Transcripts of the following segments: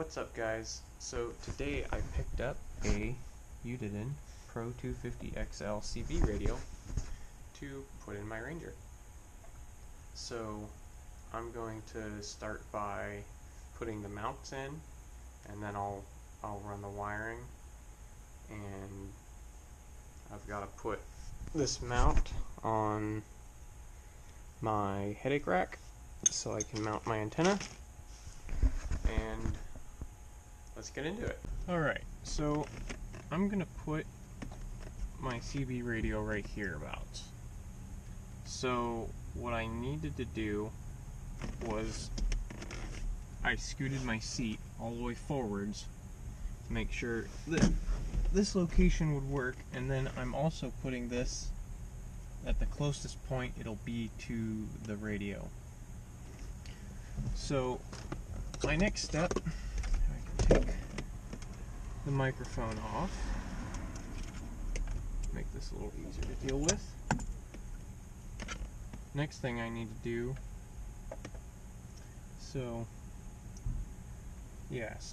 What's up, guys? So today I picked up a Udiden Pro 250 XL CB radio to put in my Ranger. So I'm going to start by putting the mounts in, and then I'll run the wiring. And I've got to put this mount on my headache rack so I can mount my antenna, and let's get into it. Alright, so I'm gonna put my CB radio right here about. So what I needed to do was I scooted my seat all the way forwards to make sure that this location would work, and then I'm also putting this at the closest point it'll be to the radio. So my next step, I can take the microphone off, make this a little easier to deal with. Next thing I need to do, so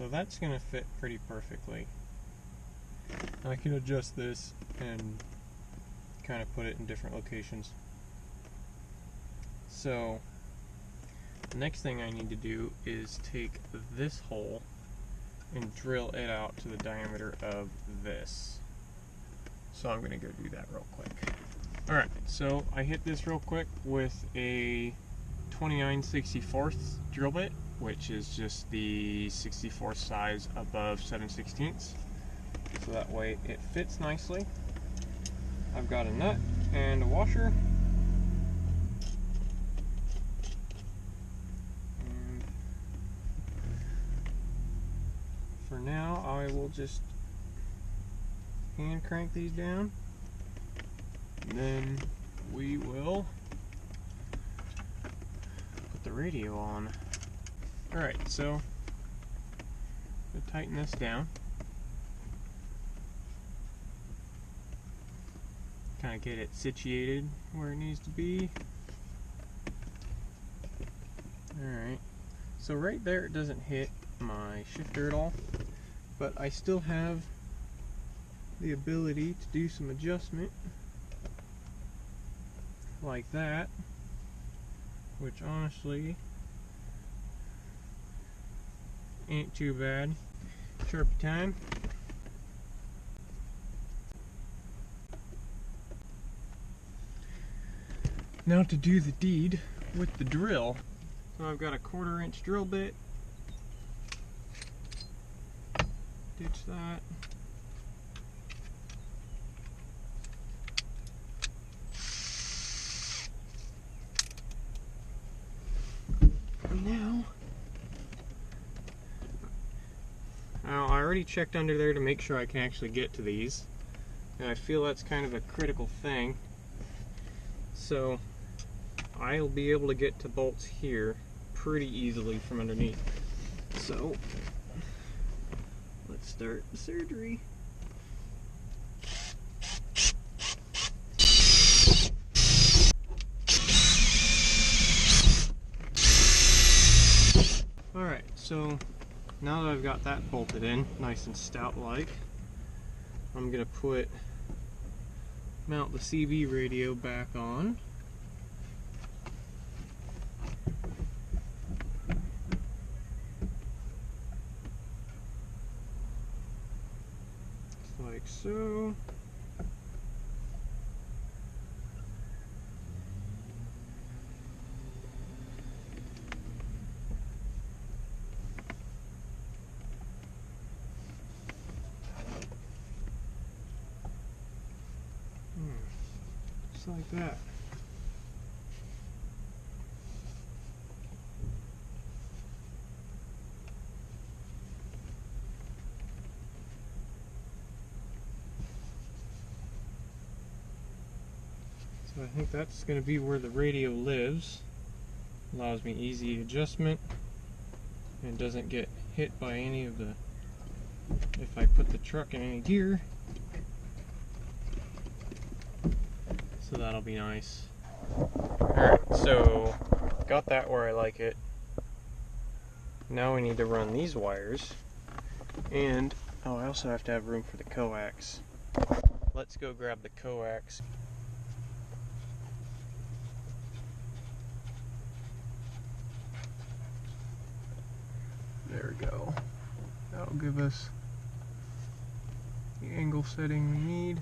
that's gonna fit pretty perfectly. I can adjust this and kind of put it in different locations. So the next thing I need to do is take this hole and drill it out to the diameter of this. So I'm gonna go do that real quick. Alright, so I hit this real quick with a 29/64 drill bit, which is just the 64th size above 7/16. So that way it fits nicely. I've got a nut and a washer. And for now, I will just hand crank these down. And then we will put the radio on. Alright, so I'm going to tighten this down. Kind of get it situated where it needs to be. Alright, so right there it doesn't hit my shifter at all, but I still have the ability to do some adjustment like that, which honestly ain't too bad. Sharpie time. Now to do the deed with the drill. So I've got a 1/4 inch drill bit. Ditch that. And now I already checked under there to make sure I can actually get to these. And I feel that's kind of a critical thing. So I'll be able to get to bolts here pretty easily from underneath. So let's start the surgery. Alright, so now that I've got that bolted in, nice and stout-like, I'm going to mount the CB radio back on. Like so. Just like that. So I think that's going to be where the radio lives. Allows me easy adjustment and doesn't get hit by any of the, if I put the truck in any gear. So that'll be nice. Alright, so got that where I like it. now we need to run these wires, and oh, I also have to have room for the coax. Let's go grab the coax. There we go. That'll give us the angle setting we need.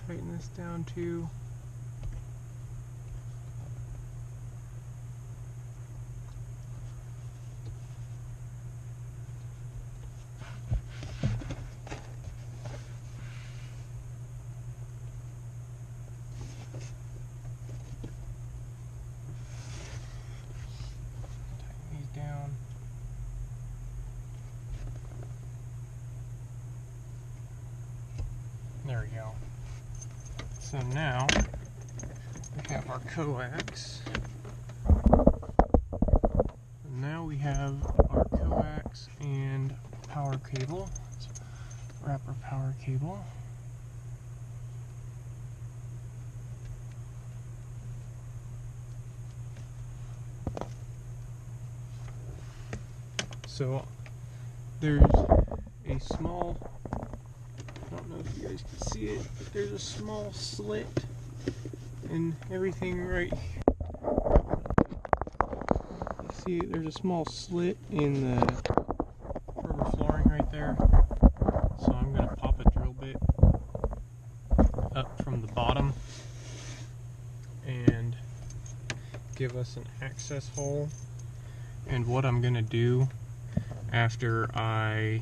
Tighten this down to down. There we go. So now we have our coax. Now we have our coax and power cable. Let's wrap our power cable. So there's a small, I don't know if you guys can see it, but there's a small slit in everything right here. You see there's a small slit in the rubber flooring right there. So I'm going to pop a drill bit up from the bottom and give us an access hole. And what I'm going to do after I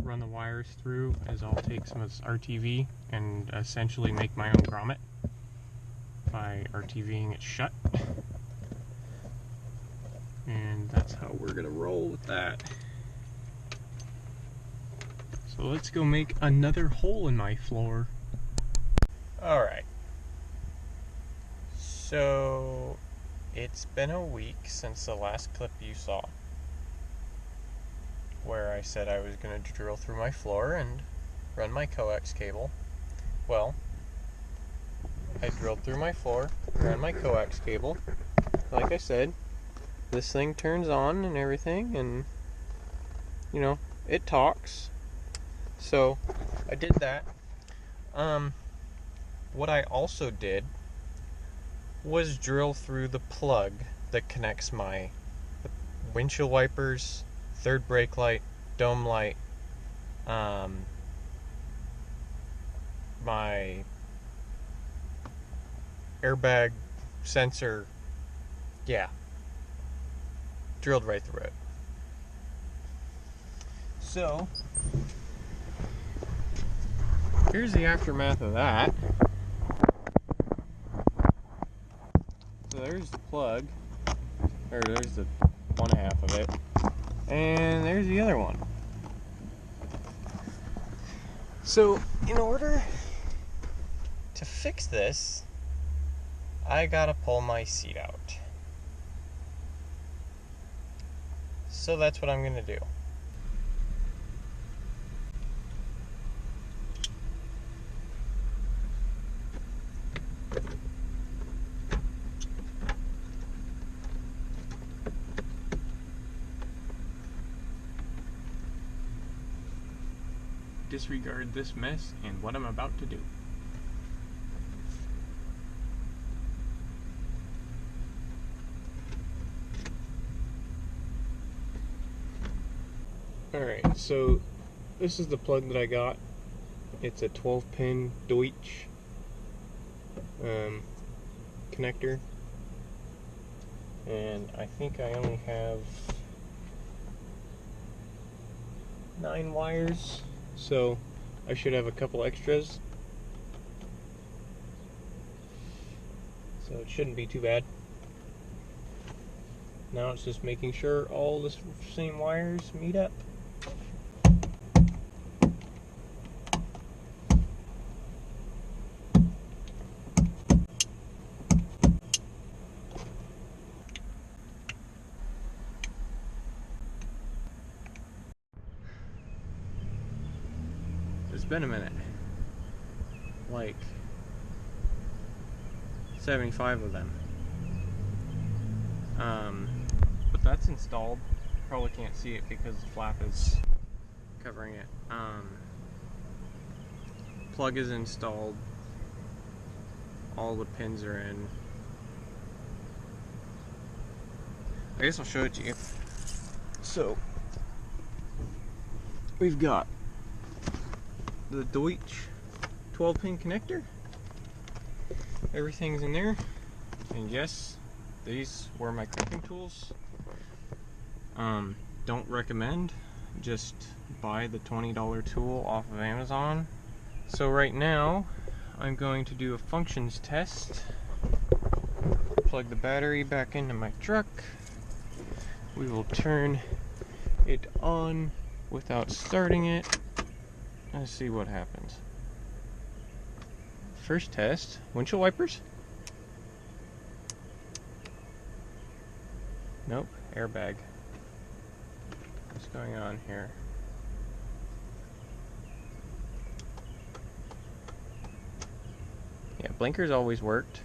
run the wires through is I'll take some of this RTV and essentially make my own grommet by RTVing it shut. And that's how we're gonna roll with that. So let's go make another hole in my floor. Alright. So it's been a week since the last clip you saw, where I said I was going to drill through my floor and run my coax cable. Well, I drilled through my floor, ran my coax cable. Like I said, this thing turns on and everything, and you know, it talks. So I did that. What I also did was drill through the plug that connects my windshield wipers, third brake light, dome light, my airbag sensor, yeah, drilled right through it. So, here's the aftermath of that. So there's the plug, or there's the one half of it. And there's the other one. So, in order to fix this, I gotta pull my seat out. So that's what I'm gonna do. Disregard this mess and what I'm about to do. Alright, so this is the plug that I got. It's a 12-pin Deutsch connector. And I think I only have 9 wires. So I should have a couple extras. So it shouldn't be too bad. Now it's just making sure all the same wires meet up. It's been a minute. Like 75 of them. But that's installed. Probably can't see it because the flap is covering it. Plug is installed. All the pins are in. I guess I'll show it to you. So, we've got the Deutsch 12-pin connector. Everything's in there. And yes, these were my crimping tools. Don't recommend. Just buy the $20 tool off of Amazon. So right now, I'm going to do a functions test. Plug the battery back into my truck. We will turn it on without starting it. Let's see what happens. First test, windshield wipers. Nope, airbag. What's going on here? Yeah, blinkers always worked.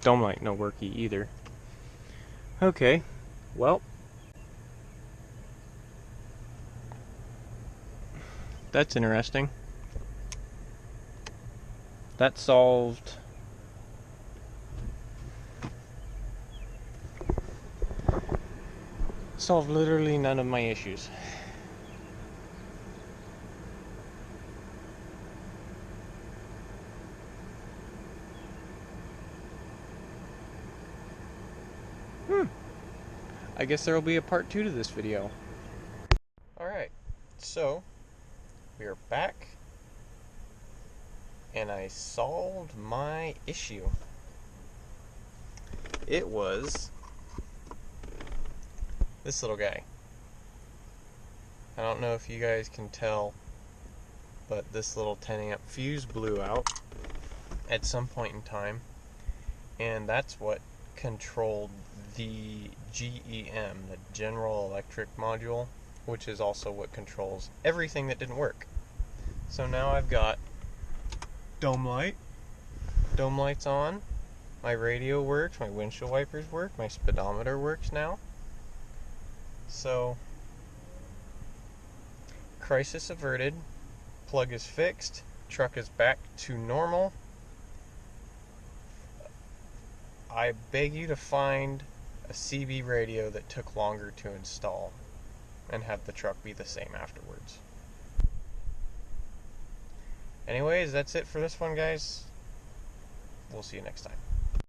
Dome light no worky either. Okay, well, that's interesting. That solved literally none of my issues. I guess there will be a part 2 to this video. Alright, so we are back and I solved my issue. It was this little guy. I don't know if you guys can tell, but this little 10 amp fuse blew out at some point in time, and that's what controlled the GEM, the General Electric Module, which is also what controls everything that didn't work. So now I've got dome light's on, my radio works, my windshield wipers work, my speedometer works now. So, crisis averted, plug is fixed, truck is back to normal. I beg you to find a CB radio that took longer to install and have the truck be the same afterwards. Anyways, that's it for this one, guys. We'll see you next time.